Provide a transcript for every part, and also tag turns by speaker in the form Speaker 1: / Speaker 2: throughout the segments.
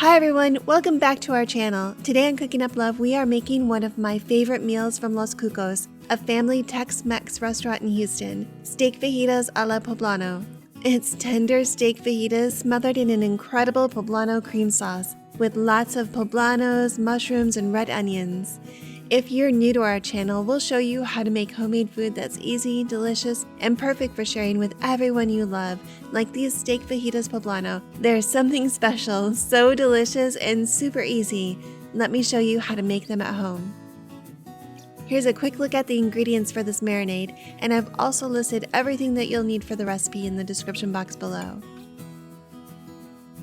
Speaker 1: Hi everyone, welcome back to our channel. Today on Cooking Up Love, we are making one of my favorite meals from Los Cucos, a family Tex Mex restaurant in Houston, steak fajitas a la poblano. It's tender steak fajitas smothered in an incredible poblano cream sauce with lots of poblanos, mushrooms, and red onions. If you're new to our channel, we'll show you how to make homemade food that's easy, delicious, and perfect for sharing with everyone you love, like these steak fajitas poblano. They're something special, so delicious, and super easy. Let me show you how to make them at home. Here's a quick look at the ingredients for this marinade, and I've also listed everything that you'll need for the recipe in the description box below.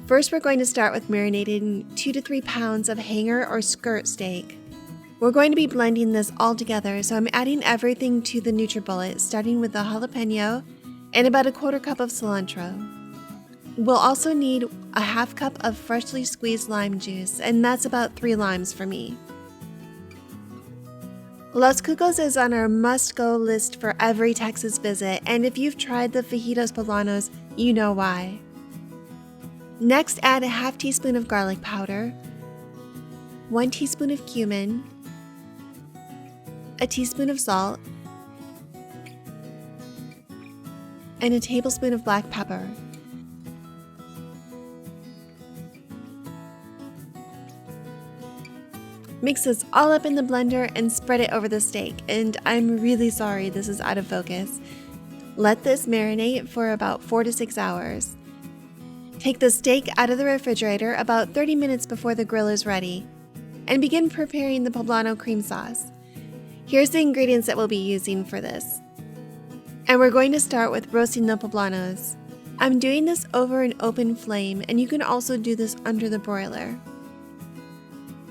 Speaker 1: First, we're going to start with marinating 2 to 3 pounds of hanger or skirt steak. We're going to be blending this all together, so I'm adding everything to the NutriBullet, starting with the jalapeno and about a 1/4 cup of cilantro. We'll also need a 1/2 cup of freshly squeezed lime juice, and that's about 3 limes for me. Los Cucos is on our must-go list for every Texas visit, and if you've tried the fajitas poblanos, you know why. Next, add a 1/2 teaspoon of garlic powder, 1 teaspoon of cumin, a teaspoon of salt, and a tablespoon of black pepper. Mix this all up in the blender and spread it over the steak, and I'm really sorry this is out of focus. Let this marinate for about 4 to 6 hours. Take the steak out of the refrigerator about 30 minutes before the grill is ready, and begin preparing the poblano cream sauce. Here's the ingredients that we'll be using for this. And we're going to start with roasting the poblanos. I'm doing this over an open flame, and you can also do this under the broiler.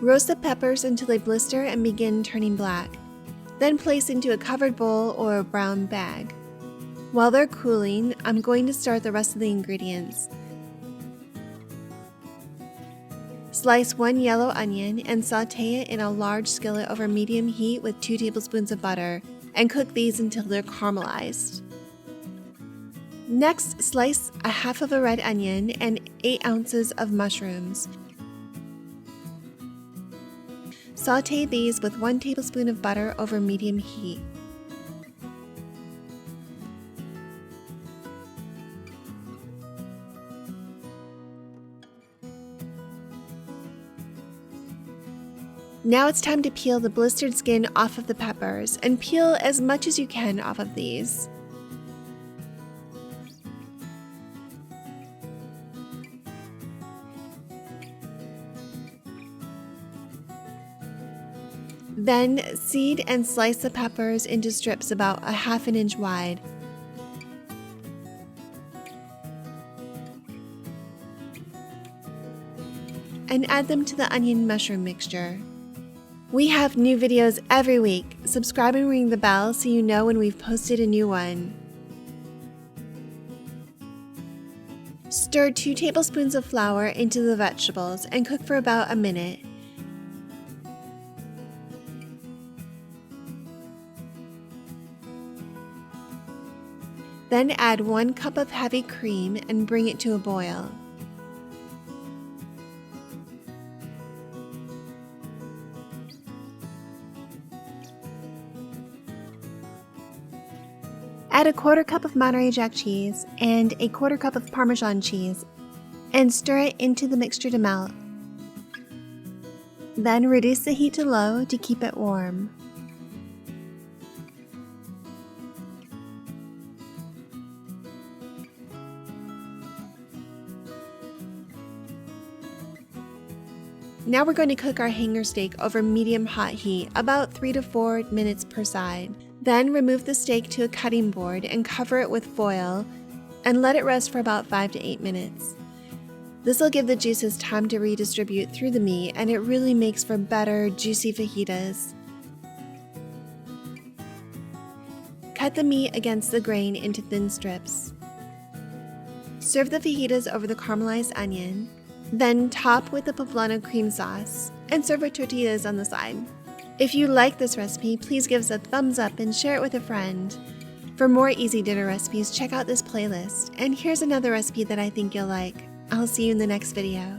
Speaker 1: Roast the peppers until they blister and begin turning black. Then place into a covered bowl or a brown bag. While they're cooling, I'm going to start the rest of the ingredients. Slice 1 yellow onion and saute it in a large skillet over medium heat with 2 tablespoons of butter, and cook these until they're caramelized. Next, slice a 1/2 of a red onion and 8 ounces of mushrooms. Saute these with 1 tablespoon of butter over medium heat. Now it's time to peel the blistered skin off of the peppers, and peel as much as you can off of these. Then seed and slice the peppers into strips about a 1/2 inch wide. And add them to the onion mushroom mixture. We have new videos every week. Subscribe and ring the bell so you know when we've posted a new one. Stir 2 tablespoons of flour into the vegetables and cook for about a minute. Then add 1 cup of heavy cream and bring it to a boil. Add a 1/4 cup of Monterey Jack cheese and a 1/4 cup of Parmesan cheese, and stir it into the mixture to melt. Then reduce the heat to low to keep it warm. Now we're going to cook our hanger steak over medium hot heat, about 3 to 4 minutes per side. Then remove the steak to a cutting board and cover it with foil and let it rest for about 5 to 8 minutes. This will give the juices time to redistribute through the meat, and it really makes for better, juicy fajitas. Cut the meat against the grain into thin strips. Serve the fajitas over the caramelized onion, then top with the poblano cream sauce, and serve with tortillas on the side. If you like this recipe, please give us a thumbs up and share it with a friend. For more easy dinner recipes, check out this playlist. And here's another recipe that I think you'll like. I'll see you in the next video.